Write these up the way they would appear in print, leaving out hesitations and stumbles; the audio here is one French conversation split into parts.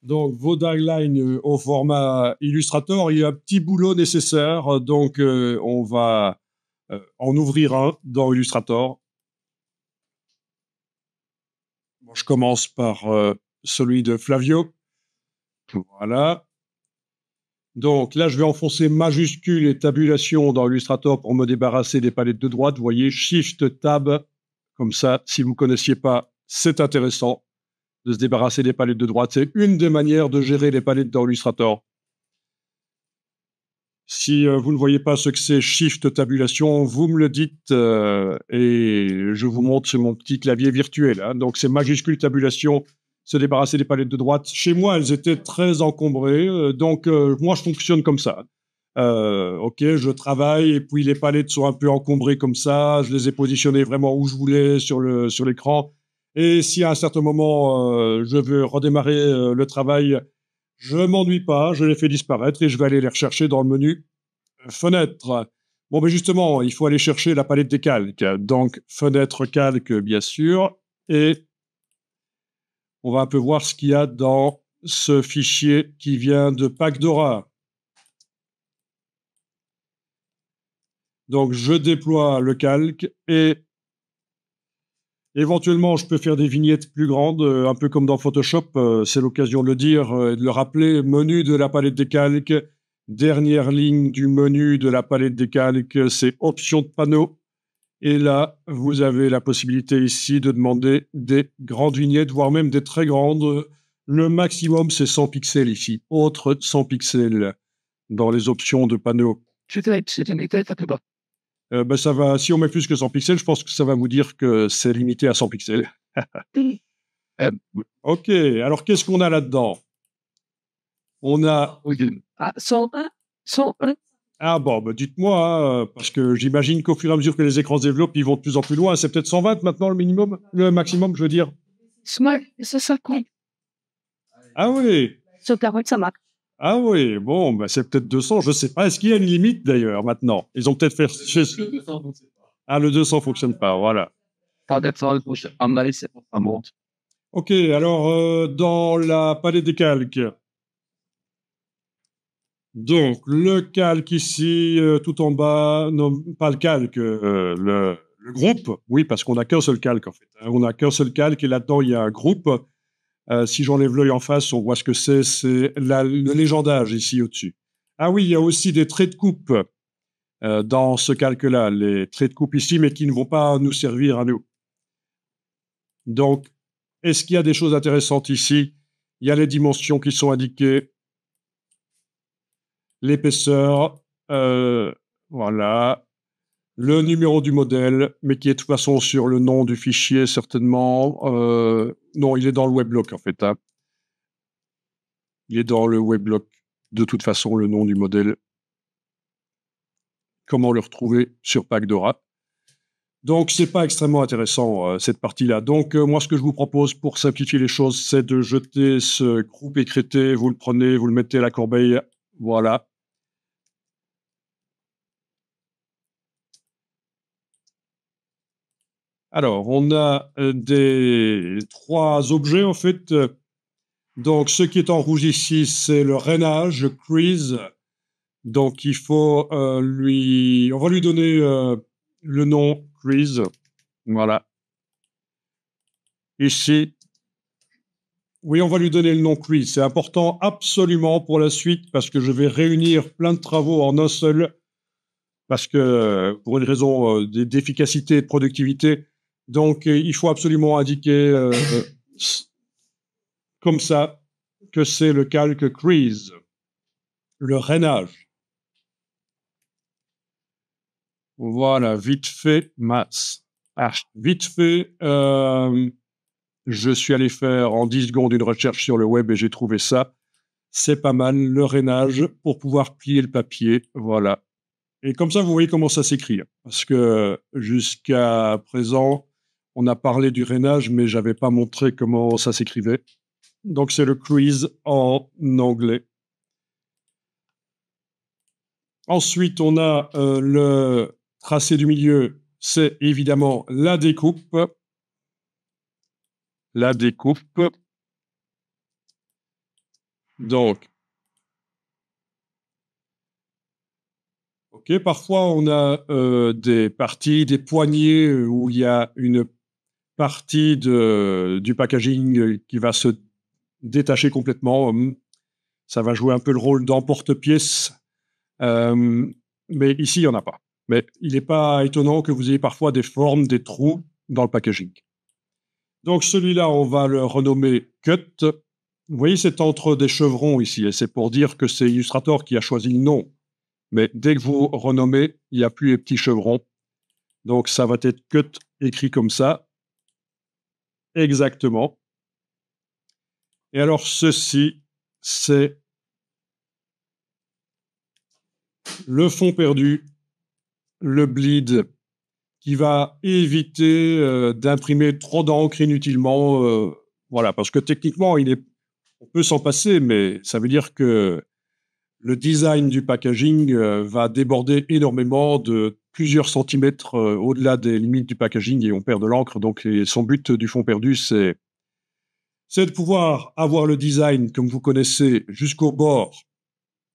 Donc, vos guidelines au format Illustrator, il y a un petit boulot nécessaire. Donc, on va en ouvrir un dans Illustrator. Bon, je commence par celui de Flavio. Voilà. Donc là, je vais enfoncer majuscule et tabulation dans Illustrator pour me débarrasser des palettes de droite. Vous voyez, Shift Tab, comme ça. Si vous ne connaissiez pas, c'est intéressant de se débarrasser des palettes de droite. C'est une des manières de gérer les palettes dans Illustrator. Si vous ne voyez pas ce que c'est Shift Tabulation, vous me le dites et je vous montre sur mon petit clavier virtuel. Hein. Donc c'est majuscule tabulation, se débarrasser des palettes de droite. Chez moi, elles étaient très encombrées, donc moi je fonctionne comme ça. Ok, je travaille et puis les palettes sont un peu encombrées comme ça. Je les ai positionnées vraiment où je voulais sur l'écran. Et si à un certain moment je veux redémarrer le travail, je m'ennuie pas, je les fais disparaître et je vais aller les rechercher dans le menu fenêtre. Bon, mais justement, il faut aller chercher la palette des calques. Donc, fenêtre calque, bien sûr. Et on va un peu voir ce qu'il y a dans ce fichier qui vient de Pacdora. Donc, je déploie le calque et éventuellement, je peux faire des vignettes plus grandes, un peu comme dans Photoshop. C'est l'occasion de le dire et de le rappeler. Menu de la palette des calques. Dernière ligne du menu de la palette des calques, c'est option de panneau. Et là, vous avez la possibilité ici de demander des grandes vignettes, voire même des très grandes. Le maximum, c'est 100 pixels ici. Autre 100 pixels dans les options de panneau. Ça va, si on met plus que 100 pixels, je pense que ça va vous dire que c'est limité à 100 pixels. Ok, alors qu'est-ce qu'on a là-dedans? On a... Ah, 101, 101. Ah bon, bah dites-moi, hein, parce que j'imagine qu'au fur et à mesure que les écrans se développent, ils vont de plus en plus loin. C'est peut-être 120 maintenant le minimum, le maximum, je veux dire. Smart, c'est 50. Ah oui. Sur 40, ça marche. Ah oui, bon, bah c'est peut-être 200, je sais pas. Est-ce qu'il y a une limite d'ailleurs maintenant? Ils ont peut-être fait... Ah, le 200 fonctionne pas, voilà. Ok, alors dans la palette des calques. Donc, le calque ici, tout en bas, non, pas le calque, le groupe. Oui, parce qu'on n'a qu'un seul calque en fait. On n'a qu'un seul calque et là-dedans, il y a un groupe. Si j'enlève l'œil en face, on voit ce que c'est. C'est le légendage ici au-dessus. Ah oui, il y a aussi des traits de coupe dans ce calque-là, les traits de coupe ici, mais qui ne vont pas nous servir à nous. Donc, est-ce qu'il y a des choses intéressantes ici? Il y a les dimensions qui sont indiquées, l'épaisseur, voilà, le numéro du modèle, mais qui est de toute façon sur le nom du fichier certainement. Non, il est dans le weblog en fait. Hein. Il est dans le weblog de toute façon le nom du modèle. Comment le retrouver sur Pacdora. Donc, c'est pas extrêmement intéressant, cette partie-là. Donc, moi, ce que je vous propose pour simplifier les choses, c'est de jeter ce groupe écrété. Vous le prenez, vous le mettez à la corbeille. Voilà. Alors, on a des trois objets, en fait. Donc, ce qui est en rouge ici, c'est le rainage, crease. Donc, il faut on va lui donner le nom crease. Voilà. Ici, oui, on va lui donner le nom crease. C'est important absolument pour la suite parce que je vais réunir plein de travaux en un seul parce que pour une raison d'efficacité et de productivité. Donc, il faut absolument indiquer comme ça que c'est le calque crease, le rainage. Voilà, vite fait, masse. Ah, vite fait, je suis allé faire en 10 secondes une recherche sur le web et j'ai trouvé ça. C'est pas mal, le rainage pour pouvoir plier le papier. Voilà. Et comme ça, vous voyez comment ça s'écrit. Parce que jusqu'à présent, on a parlé du rainage, mais j'avais pas montré comment ça s'écrivait. Donc, c'est le crease en anglais. Ensuite, on a le tracé du milieu. C'est évidemment la découpe. La découpe. Donc, ok, parfois on a des parties, des poignées où il y a une partie du packaging qui va se détacher complètement. Ça va jouer un peu le rôle d'emporte-pièce. Mais ici, il n'y en a pas. Mais il n'est pas étonnant que vous ayez parfois des formes, des trous dans le packaging. Donc celui-là, on va le renommer Cut. Vous voyez, c'est entre des chevrons ici, et c'est pour dire que c'est Illustrator qui a choisi le nom. Mais dès que vous renommez, il n'y a plus les petits chevrons. Donc ça va être Cut écrit comme ça. Exactement. Et alors ceci, c'est le fond perdu, le bleed, qui va éviter d'imprimer trop d'encre inutilement. Voilà, parce que techniquement, on peut s'en passer, mais ça veut dire que le design du packaging va déborder énormément de plusieurs centimètres au-delà des limites du packaging et on perd de l'encre. Donc, son but du fond perdu, c'est de pouvoir avoir le design, comme vous connaissez, jusqu'au bord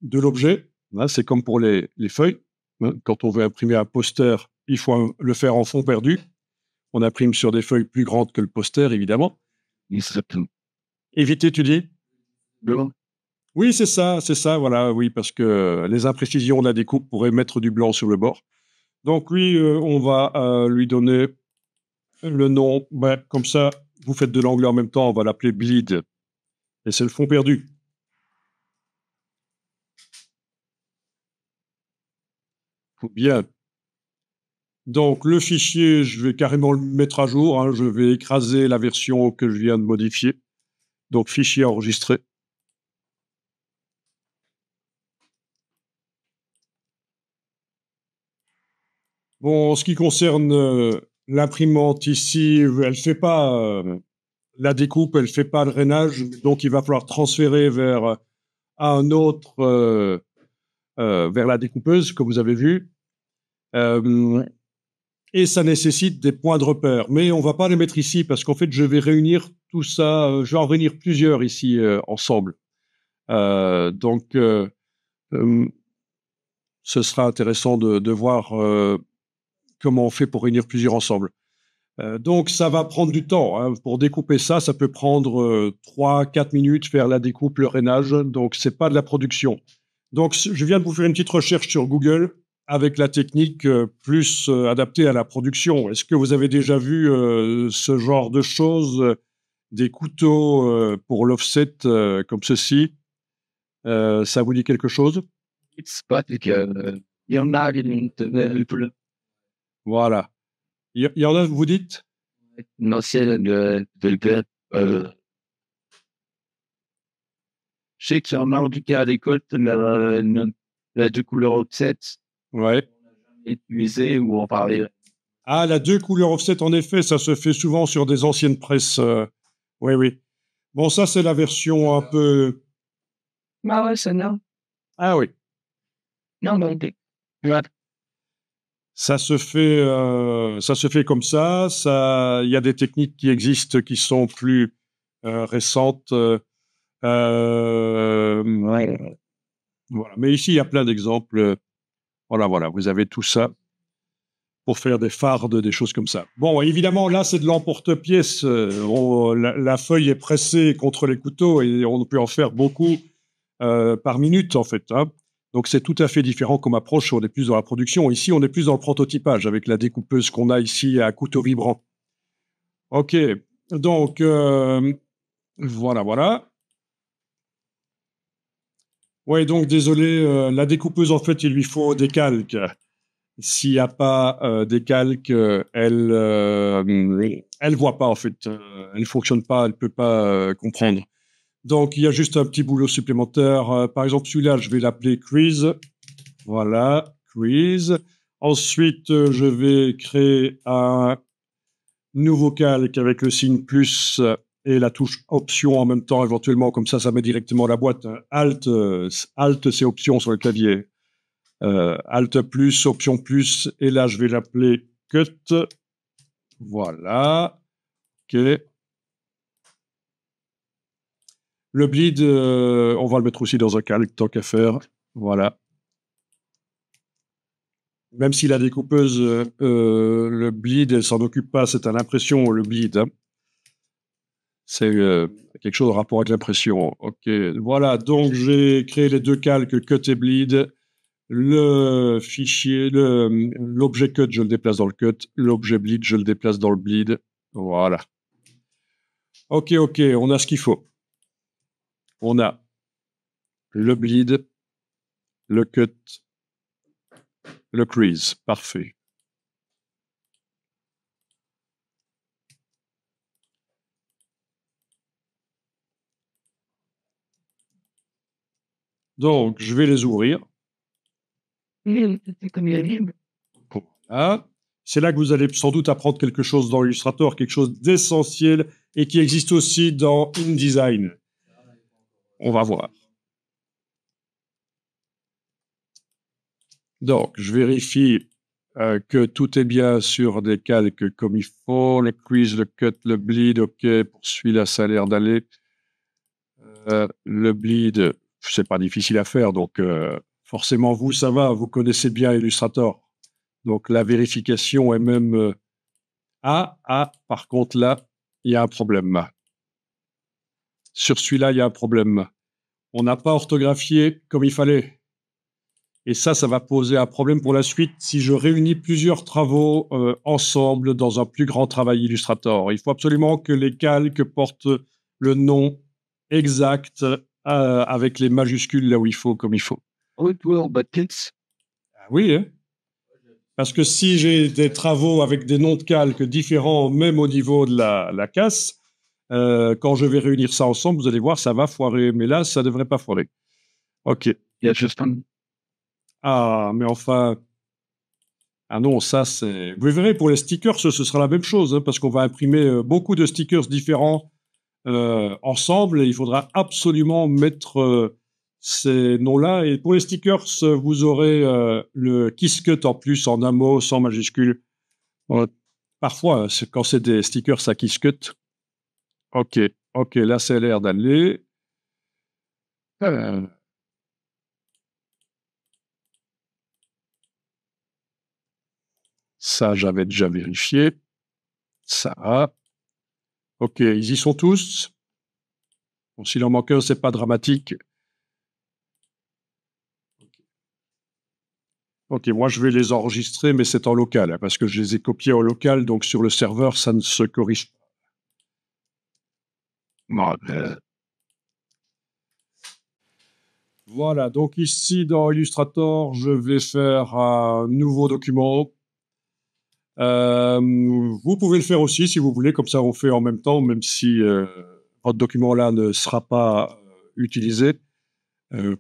de l'objet. Là, c'est comme pour les feuilles. Quand on veut imprimer un poster, il faut le faire en fond perdu. On imprime sur des feuilles plus grandes que le poster, évidemment. Éviter, tu dis? Oui, c'est ça, voilà, oui, parce que les imprécisions de la découpe pourraient mettre du blanc sur le bord. Donc oui, on va lui donner le nom, comme ça, vous faites de l'anglais en même temps, on va l'appeler bleed. Et c'est le fond perdu. Bien. Donc le fichier, je vais carrément le mettre à jour, hein, je vais écraser la version que je viens de modifier. Donc fichier enregistré. Bon, en ce qui concerne l'imprimante ici, elle fait pas la découpe, elle fait pas le rainage, donc il va falloir transférer vers un autre, vers la découpeuse que vous avez vu. Et ça nécessite des points de repère. Mais on va pas les mettre ici parce qu'en fait, je vais réunir tout ça, je vais en réunir plusieurs ici ensemble. Donc, ce sera intéressant de voir comment on fait pour réunir plusieurs ensemble. Donc, ça va prendre du temps. Hein. Pour découper ça, ça peut prendre 3-4 minutes, faire la découpe, le rainage. Donc, c'est pas de la production. Donc, je viens de vous faire une petite recherche sur Google avec la technique plus adaptée à la production. Est-ce que vous avez déjà vu ce genre de choses, des couteaux pour l'offset comme ceci? Ça vous dit quelque chose? Voilà. Il y en a, vous dites? Je sais qu'il y en a en tout cas à l'école, la deux couleurs offset Ouais. utilisée où on parlait. Ah, la deux couleurs offset, en effet, ça se fait souvent sur des anciennes presses. Oui, oui. Bon, ça, c'est la version un peu... Ah ouais, c'est non. Ah oui. Non, non. Ouais. Ça se fait comme ça. Il y a des techniques qui existent qui sont plus récentes. Ouais. Voilà. Mais ici, il y a plein d'exemples. Voilà, vous avez tout ça pour faire des fardes, des choses comme ça. Bon, évidemment, là, c'est de l'emporte-pièce. La feuille est pressée contre les couteaux et on peut en faire beaucoup par minute, en fait. Hein. Donc, c'est tout à fait différent comme approche. On est plus dans la production. Ici, on est plus dans le prototypage avec la découpeuse qu'on a ici à couteau vibrant. OK. Donc, voilà. Ouais, donc, désolé, la découpeuse, en fait, il lui faut des calques. S'il n'y a pas des calques, elle voit pas, en fait. Elle fonctionne pas, elle peut pas comprendre. Donc, il y a juste un petit boulot supplémentaire. Par exemple, celui-là, je vais l'appeler Quiz. Voilà, Quiz. Ensuite, je vais créer un nouveau calque avec le signe plus et la touche option en même temps, éventuellement. Comme ça met directement la boîte. Alt, c'est option sur le clavier. Alt plus, option plus. Et là, je vais l'appeler Cut. Voilà. OK. Le bleed, on va le mettre aussi dans un calque, tant qu'à faire. Voilà. Même si la découpeuse, le bleed, elle s'en occupe pas, c'est à l'impression, le bleed. Hein. C'est quelque chose en rapport avec l'impression. OK. Voilà, donc j'ai créé les deux calques cut et bleed. Le fichier, l'objet cut, je le déplace dans le cut. L'objet bleed, je le déplace dans le bleed. Voilà. OK, on a ce qu'il faut. On a le bleed, le cut, le crease. Parfait. Donc, je vais les ouvrir. Voilà. C'est là que vous allez sans doute apprendre quelque chose dans Illustrator, quelque chose d'essentiel et qui existe aussi dans InDesign. On va voir. Donc, je vérifie que tout est bien sur des calques comme il faut. Le crease, le cut, le bleed, OK. Pour celui-là, ça a l'air d'aller. Le bleed, c'est pas difficile à faire, donc forcément, vous, ça va, vous connaissez bien Illustrator. Donc, la vérification est même... par contre, là, il y a un problème. Sur celui-là, il y a un problème. On n'a pas orthographié comme il fallait. Et ça va poser un problème pour la suite si je réunis plusieurs travaux ensemble dans un plus grand travail Illustrator. Il faut absolument que les calques portent le nom exact avec les majuscules là où il faut, comme il faut. Oh, well, but it's... Ah oui, hein? Parce que si j'ai des travaux avec des noms de calques différents, même au niveau de la casse, quand je vais réunir ça ensemble, vous allez voir, ça va foirer. Mais là, ça ne devrait pas foirer. OK. Yeah, just fun. Ah, mais enfin... Ah non, ça c'est... Vous verrez, pour les stickers, ce sera la même chose, hein, parce qu'on va imprimer beaucoup de stickers différents ensemble, et il faudra absolument mettre ces noms-là. Et pour les stickers, vous aurez le Kisscut en plus, en un mot, sans majuscule. Parfois, quand c'est des stickers, ça Kisscut. OK, là, ça a l'air d'aller. Ça, j'avais déjà vérifié. Ça. OK, ils y sont tous. Bon, s'il en manque un, c'est pas dramatique. OK, moi, je vais les enregistrer, mais c'est en local, hein, parce que je les ai copiés en local, donc sur le serveur, ça ne se corrige pas. Voilà, donc ici, dans Illustrator, je vais faire un nouveau document. Vous pouvez le faire aussi, si vous voulez, comme ça, on fait en même temps, même si votre document-là ne sera pas utilisé.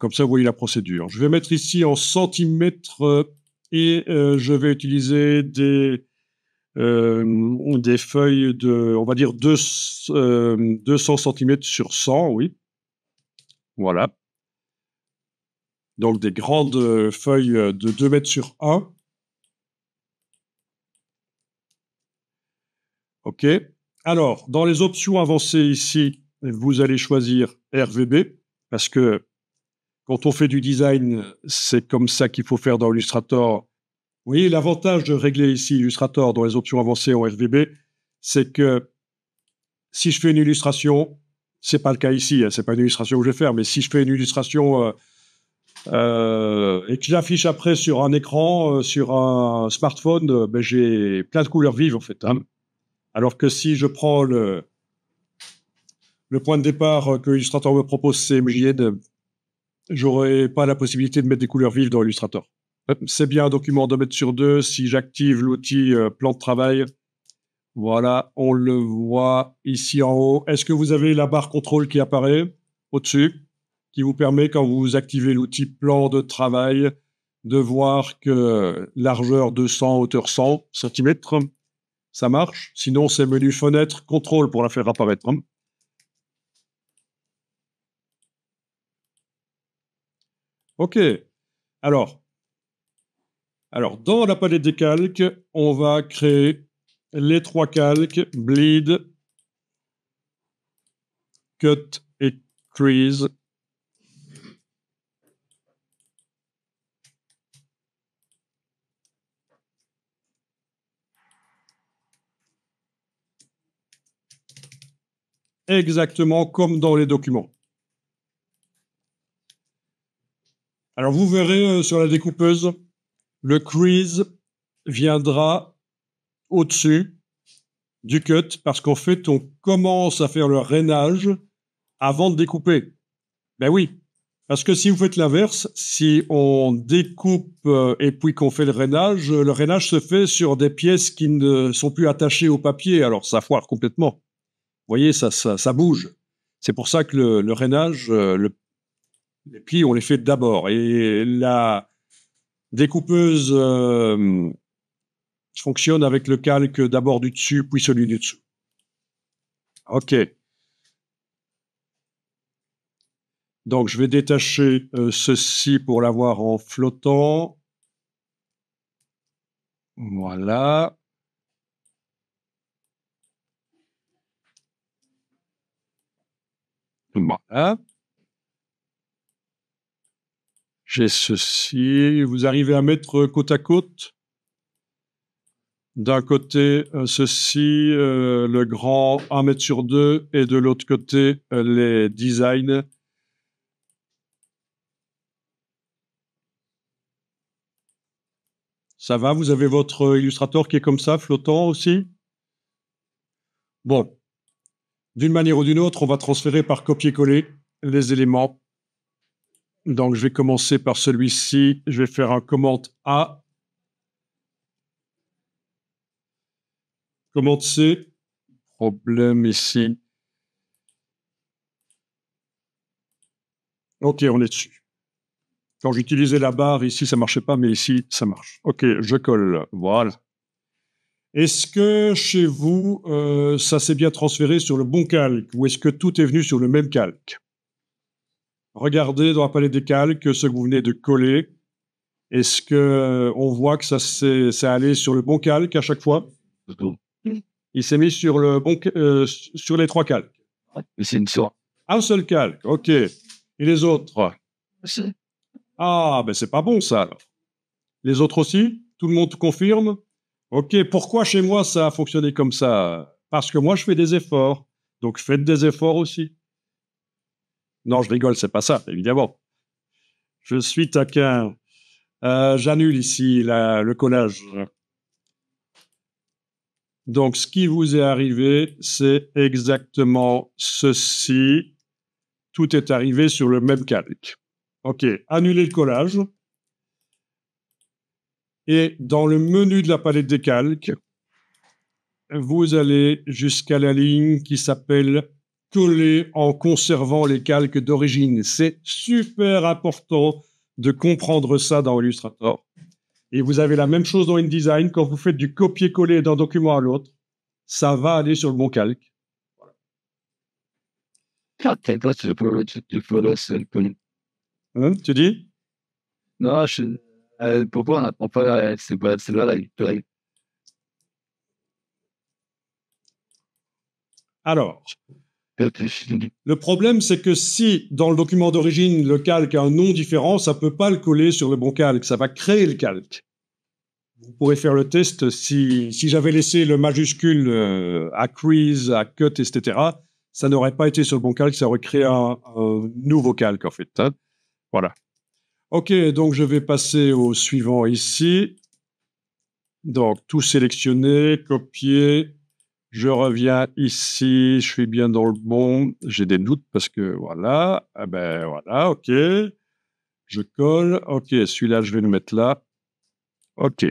Comme ça, vous voyez la procédure. Je vais mettre ici en centimètres et je vais utiliser des feuilles de, on va dire, 200 cm sur 100, oui. Voilà. Donc, des grandes feuilles de 2 mètres sur 1. OK. Alors, dans les options avancées ici, vous allez choisir RVB, parce que quand on fait du design, c'est comme ça qu'il faut faire dans Illustrator. Vous voyez, l'avantage de régler ici Illustrator dans les options avancées en RVB, c'est que si je fais une illustration, c'est pas le cas ici, hein, c'est pas une illustration que je vais faire, mais si je fais une illustration et que je l'affiche après sur un écran, sur un smartphone, ben j'ai plein de couleurs vives en fait. Hein. Alors que si je prends le point de départ que Illustrator me propose, c'est MJN, j'aurais pas la possibilité de mettre des couleurs vives dans Illustrator. C'est bien un document 2 mètres sur 2. Si j'active l'outil plan de travail, voilà, on le voit ici en haut. Est-ce que vous avez la barre contrôle qui apparaît au-dessus, qui vous permet, quand vous activez l'outil plan de travail, de voir que largeur 200, hauteur 100 cm, ça marche. Sinon, c'est menu fenêtre, contrôle pour la faire apparaître. OK. Alors, dans la palette des calques, on va créer les 3 calques, bleed, cut et crease. Exactement comme dans les documents. Alors vous verrez sur la découpeuse, le crease viendra au-dessus du cut parce qu'en fait on commence à faire le rainage avant de découper. Ben oui, parce que si vous faites l'inverse, si on découpe et puis qu'on fait le rainage se fait sur des pièces qui ne sont plus attachées au papier, alors ça foire complètement. Vous voyez, ça bouge. C'est pour ça que le rainage, les plis, on les fait d'abord. Et la découpeuse fonctionne avec le calque d'abord du dessus, puis celui du dessous. OK. Donc, je vais détacher ceci pour l'avoir en flottant. Voilà. Voilà. J'ai ceci. Vous arrivez à mettre côte à côte. D'un côté, ceci, le grand 1 mètre sur 2, et de l'autre côté, les designs. Ça va, vous avez votre Illustrator qui est comme ça, flottant aussi? Bon. D'une manière ou d'une autre, on va transférer par copier-coller les éléments. Donc, je vais commencer par celui-ci. Je vais faire un commande A. Commande C. Problème ici. OK, on est dessus. Quand j'utilisais la barre, ici, ça marchait pas, mais ici, ça marche. OK, je colle. Voilà. Est-ce que chez vous, ça s'est bien transféré sur le bon calque ou est-ce que tout est venu sur le même calque? Regardez dans la palette des calques ce que vous venez de coller. Est-ce que on voit que c'est allé sur le bon calque à chaque fois? Il s'est mis sur le bon, sur les 3 calques. C'est une sorte. Un seul calque, OK. Et les autres? Ah, ben c'est pas bon ça alors. Les autres aussi? Tout le monde confirme? OK, pourquoi chez moi ça a fonctionné comme ça? Parce que moi je fais des efforts. Donc faites des efforts aussi. Non, je rigole, c'est pas ça, évidemment. Je suis taquin. J'annule ici le collage. Donc, ce qui vous est arrivé, c'est exactement ceci. Tout est arrivé sur le même calque. OK, annulez le collage. Et dans le menu de la palette des calques, vous allez jusqu'à la ligne qui s'appelle « Coller en conservant les calques d'origine ». C'est super important de comprendre ça dans Illustrator. Et vous avez la même chose dans InDesign. Quand vous faites du copier-coller d'un document à l'autre, ça va aller sur le bon calque. Hein, Tu dis? non, pourquoi on n'apprend pas c'est là Alors, le problème, c'est que si dans le document d'origine, le calque a un nom différent, ça peut pas le coller sur le bon calque. Ça va créer le calque. Vous pourrez faire le test si j'avais laissé le majuscule à crease, à cut, etc. Ça n'aurait pas été sur le bon calque, ça aurait créé un nouveau calque en fait. Hein. Voilà. Ok, donc je vais passer au suivant ici. Donc tout sélectionner, copier. Je reviens ici, je suis bien dans le bon. J'ai des doutes parce que voilà. Ah ben voilà, ok. Je colle. Ok, celui-là, je vais le mettre là. Ok.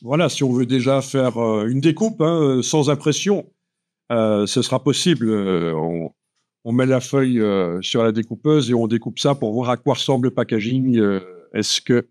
Voilà, si on veut déjà faire une découpe hein, sans impression, ce sera possible. On met la feuille sur la découpeuse et on découpe ça pour voir à quoi ressemble le packaging. Est-ce que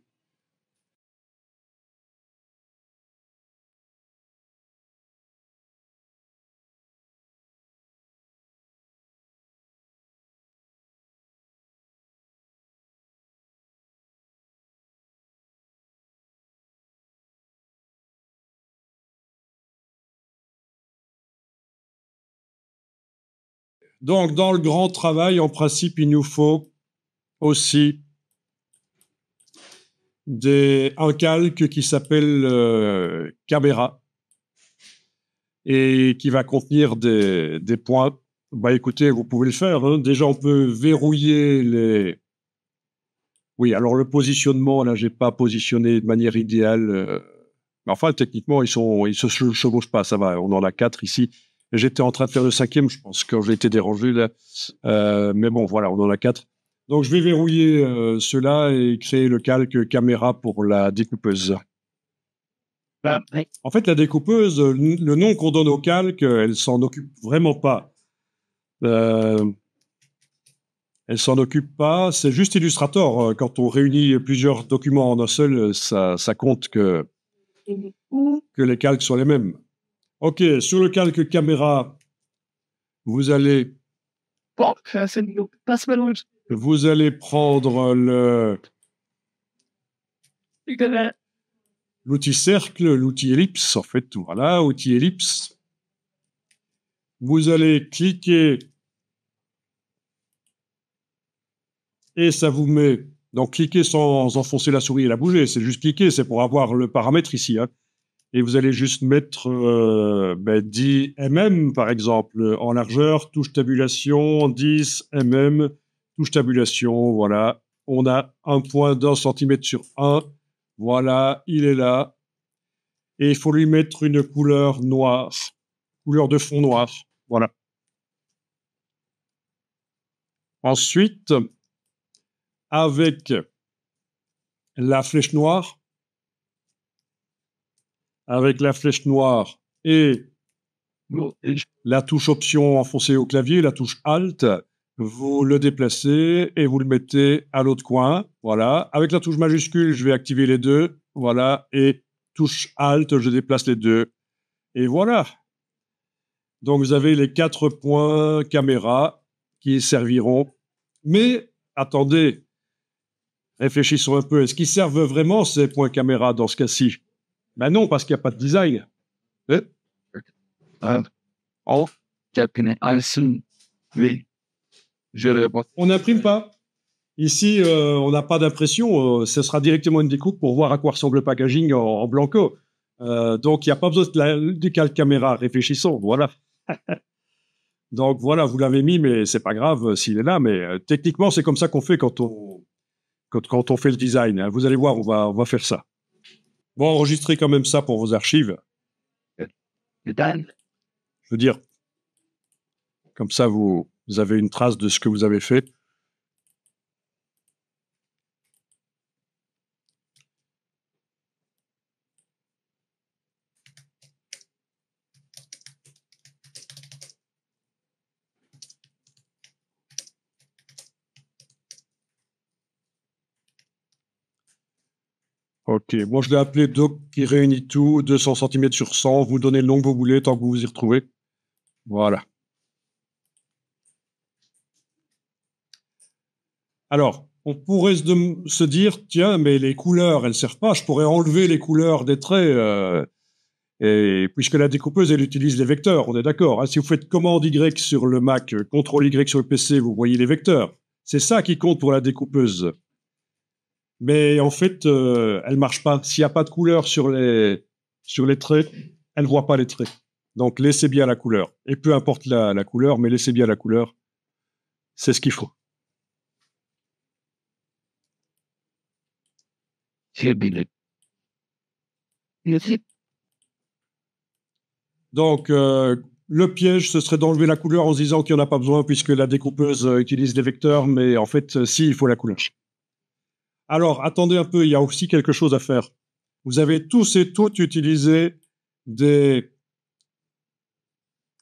Donc, dans le grand travail, en principe, il nous faut aussi un calque qui s'appelle caméra et qui va contenir des points. Bah, écoutez, vous pouvez le faire, hein. Déjà, on peut verrouiller les... Oui, alors le positionnement, là, j'ai pas positionné de manière idéale. Mais enfin, techniquement, ils se chevauchent pas, ça va. On en a 4 ici. J'étais en train de faire le 5e, je pense, quand j'ai été dérangé, là. Mais bon, voilà, on en a 4. Donc, je vais verrouiller ceux-là et créer le calque caméra pour la découpeuse. En fait, la découpeuse, le nom qu'on donne au calque, elle s'en occupe vraiment pas. Elle s'en occupe pas. C'est juste Illustrator. Quand on réunit plusieurs documents en un seul, ça compte que les calques sont les mêmes. OK, sur le calque caméra, vous allez prendre l'outil cercle, l'outil ellipse, en fait, voilà, outil ellipse. Vous allez cliquer et ça vous met... Donc, cliquez sans enfoncer la souris et la bouger, c'est juste cliquer, c'est pour avoir le paramètre ici, hein. Et vous allez juste mettre 10 mm, par exemple, en largeur, touche tabulation, 10 mm, touche tabulation, voilà. On a un point d'1 centimètre sur 1, voilà, il est là. Et il faut lui mettre une couleur noire, couleur de fond noir, voilà. Ensuite, avec la flèche noire, et la touche option enfoncée au clavier, la touche Alt, vous le déplacez et vous le mettez à l'autre coin. Voilà. Avec la touche majuscule, je vais activer les deux. Voilà. Et touche Alt, je déplace les deux. Et voilà. Donc, vous avez les 4 points caméra qui serviront. Mais, attendez, réfléchissons un peu. Est-ce qu'ils servent vraiment, ces points caméra, dans ce cas-ci? Ben non, parce qu'il n'y a pas de design. On n'imprime pas. Ici, on n'a pas d'impression. Ce sera directement une découpe pour voir à quoi ressemble le packaging en blanco. Donc, il n'y a pas besoin du calque caméra. Réfléchissons, voilà. Donc, voilà, vous l'avez mis, mais c'est pas grave s'il est là. Mais techniquement, c'est comme ça qu'on fait quand on fait le design, hein. Vous allez voir, on va faire ça. Bon, enregistrez quand même ça pour vos archives. Je veux dire, comme ça, vous avez une trace de ce que vous avez fait. Ok, moi je l'ai appelé doc qui réunit tout, 200 cm sur 100, vous donnez le nom que vous voulez tant que vous vous y retrouvez. Voilà. Alors, on pourrait se dire, tiens, mais les couleurs, elles servent pas, je pourrais enlever les couleurs des traits, et puisque la découpeuse, elle utilise les vecteurs, on est d'accord, hein. Si vous faites commande Y sur le Mac, CTRL Y sur le PC, vous voyez les vecteurs. C'est ça qui compte pour la découpeuse. Mais en fait, elle marche pas. S'il n'y a pas de couleur sur les traits, elle voit pas les traits. Donc, laissez bien la couleur. Et peu importe la couleur, mais laissez bien la couleur. C'est ce qu'il faut. Donc, le piège, ce serait d'enlever la couleur en se disant qu'il n'y en a pas besoin puisque la découpeuse utilise des vecteurs, mais en fait, si, il faut la couleur. Alors, attendez un peu, il y a aussi quelque chose à faire. Vous avez tous et toutes utilisé des...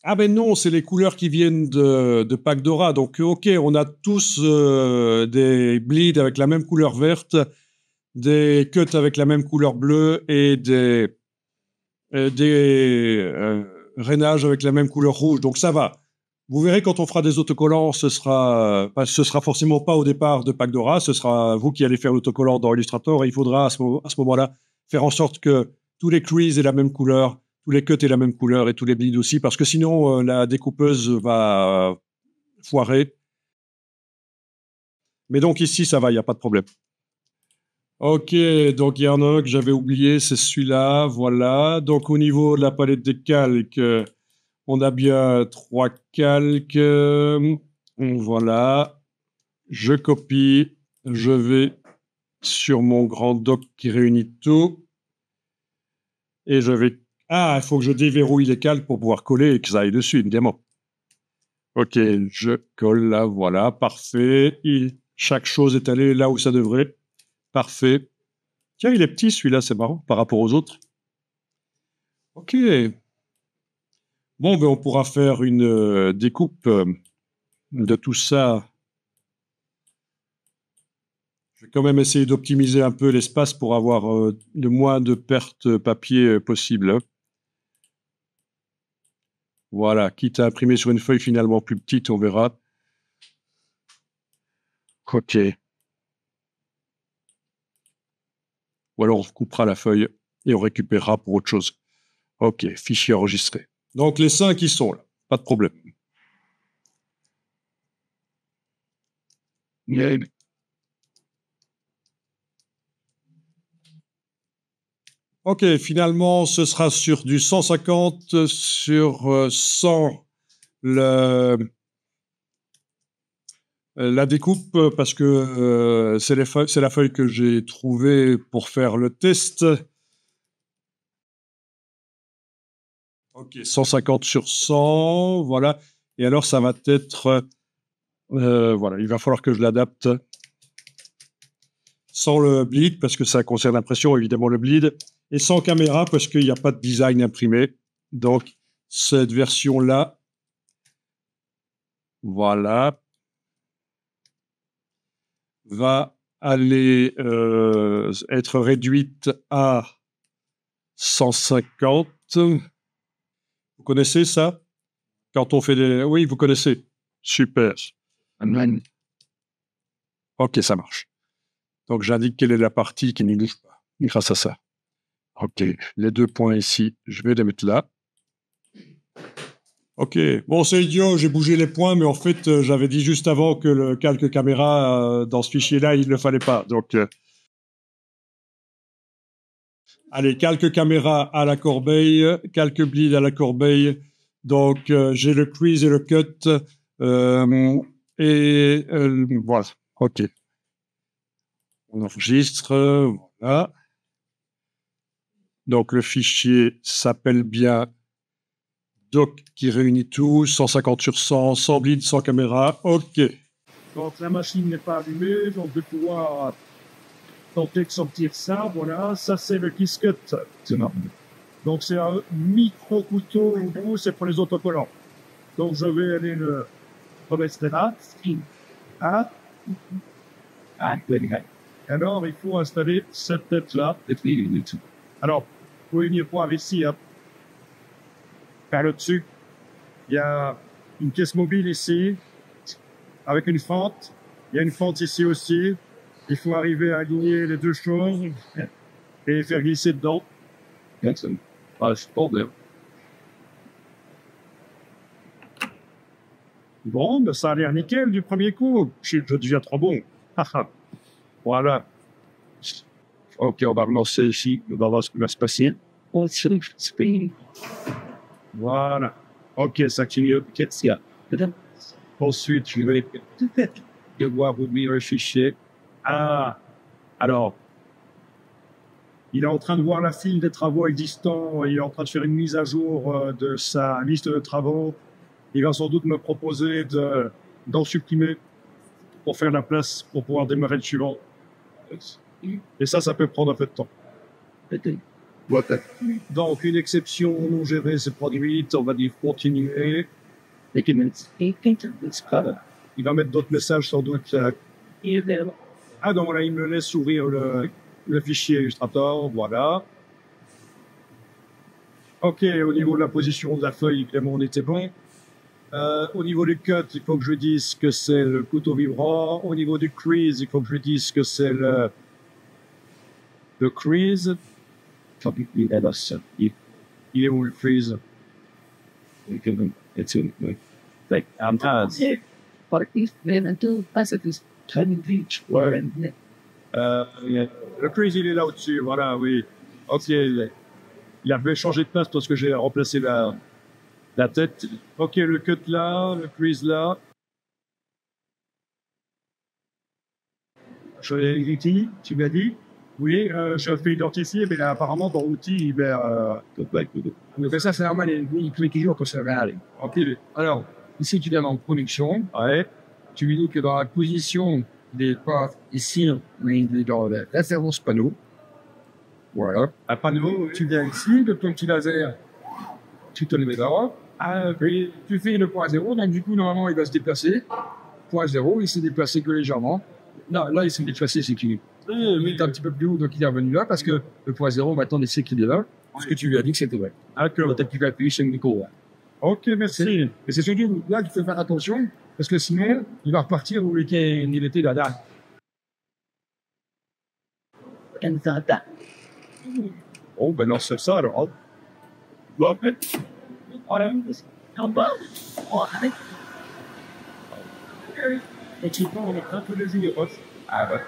Ah ben non, c'est les couleurs qui viennent de Packdora. Donc, ok, on a tous des bleeds avec la même couleur verte, des cuts avec la même couleur bleue et des rainages avec la même couleur rouge. Donc, ça va. Vous verrez quand on fera des autocollants, ce sera forcément pas au départ de Packdora, ce sera vous qui allez faire l'autocollant dans Illustrator et il faudra à ce moment-là faire en sorte que tous les creases aient la même couleur, tous les cuts aient la même couleur et tous les bleeds aussi, parce que sinon la découpeuse va foiré. Mais donc ici, ça va, il n'y a pas de problème. Ok, donc il y en a un que j'avais oublié, c'est celui-là, voilà. Donc au niveau de la palette des calques, on a bien 3 calques. Voilà. Je copie, je vais sur mon grand doc qui réunit tout. Et je vais... Ah, il faut que je déverrouille les calques pour pouvoir coller et que ça aille dessus, évidemment. Ok, je colle là, voilà, parfait. Chaque chose est allée là où ça devrait. Parfait. Tiens, il est petit celui-là, c'est marrant, par rapport aux autres. Ok. Bon, ben on pourra faire une découpe de tout ça. Je vais quand même essayer d'optimiser un peu l'espace pour avoir le moins de pertes papier possible. Hein. Voilà, quitte à imprimer sur une feuille finalement plus petite, on verra. Ok. Ou alors on coupera la feuille et on récupérera pour autre chose. Ok, fichier enregistré. Donc les 5 qui sont là, pas de problème. Ok, finalement, ce sera sur du 150 sur 100 la découpe parce que c'est la feuille que j'ai trouvée pour faire le test. Ok, 150 sur 100, voilà. Et alors, ça va être... voilà, il va falloir que je l'adapte sans le bleed, parce que ça concerne l'impression, évidemment, le bleed, et sans caméra, parce qu'il n'y a pas de design imprimé. Donc, cette version-là, voilà, va aller être réduite à 150. Vous connaissez ça? Quand on fait des... Oui, vous connaissez. Super. Ok, ça marche. Donc, j'indique quelle est la partie qui ne bouge pas, grâce à ça. Ok, les 2 points ici, je vais les mettre là. Ok, bon, c'est idiot, j'ai bougé les points, mais en fait, j'avais dit juste avant que le calque caméra, dans ce fichier-là, il ne le fallait pas. Donc, allez, calque caméra à la corbeille, calque bleed à la corbeille. Donc, j'ai le crease et le cut. Voilà, ok. On enregistre, voilà. Donc, le fichier s'appelle bien doc qui réunit tout, 150 sur 100, sans bleed, sans caméra. OK. Donc, la machine n'est pas allumée, donc je vais pouvoir tenter de sortir ça. Voilà, ça, c'est le kiss cut. C'est marrant. Donc, c'est un micro-couteau au bout, c'est pour les autocollants. Donc, je vais aller le remettre là. Ah. Alors, il faut installer cette tête-là. Alors, vous pouvez venir voir ici, hein. Par le dessus, il y a une pièce mobile ici, avec une fente. Il y a une fente ici aussi. Il faut arriver à aligner les deux choses et faire glisser dedans. Bon, ben ça a l'air nickel du premier coup. Je deviens trop bon. Voilà. Ok, on va relancer ici. On va voir ce qui va se passer. Voilà. Ok, ça clignote. Qu'est-ce qu'il y a? Ensuite, je vais devoir ouvrir le fichier. Ah, alors, il est en train de voir la file des travaux existants. Il est en train de faire une mise à jour de sa liste de travaux. Il va sans doute me proposer d'en supprimer pour faire la place pour pouvoir démarrer le suivant. Et ça peut prendre un peu de temps. Donc, une exception non gérée s'est produite. On va dire continuer. Il va mettre d'autres messages sans doute. Ah donc là, il me laisse ouvrir le fichier Illustrator. Voilà. Ok, au niveau de la position de la feuille, évidemment, on était bon. Au niveau du cut, il faut que je dise que c'est le couteau vibrant. Au niveau du crease, il faut que je dise que c'est le crease. Il est où le freeze? Le cruise, il est là au-dessus, voilà, oui. Ok, il avait changé de place parce que j'ai remplacé la tête. Ok, le cut là, le cruise là. Je l'ai dit, tu m'as dit? Oui, je fais identifier, mais là, apparemment, dans l'outil, Donc ça, c'est normal, il peut toujours que ça va aller. ok, Alors, ici, tu viens en production. ouais, Tu lui dis que dans la position des portes, ici, il est dans la référence panneau. Voilà. un panneau, Tu viens ici, de ton petit laser, tu te le mets là. Puis tu fais le point zéro, donc du coup, normalement, il va se déplacer. Point zéro, il s'est déplacé que légèrement. Là, il s'est déplacé, c'est qu'il est un petit peu plus haut, donc il est revenu là, parce que le point zéro, maintenant, il sait qu'il est là. Parce que tu lui as dit que c'était vrai. d'accord. Peut-être qu'il va appuyer sur le micro, là. Ok, merci. Mais c'est surtout là qu'il faut faire attention, parce que sinon, il va repartir où il était là. Oh, ben non, c'est ça, alors. Ah, bah,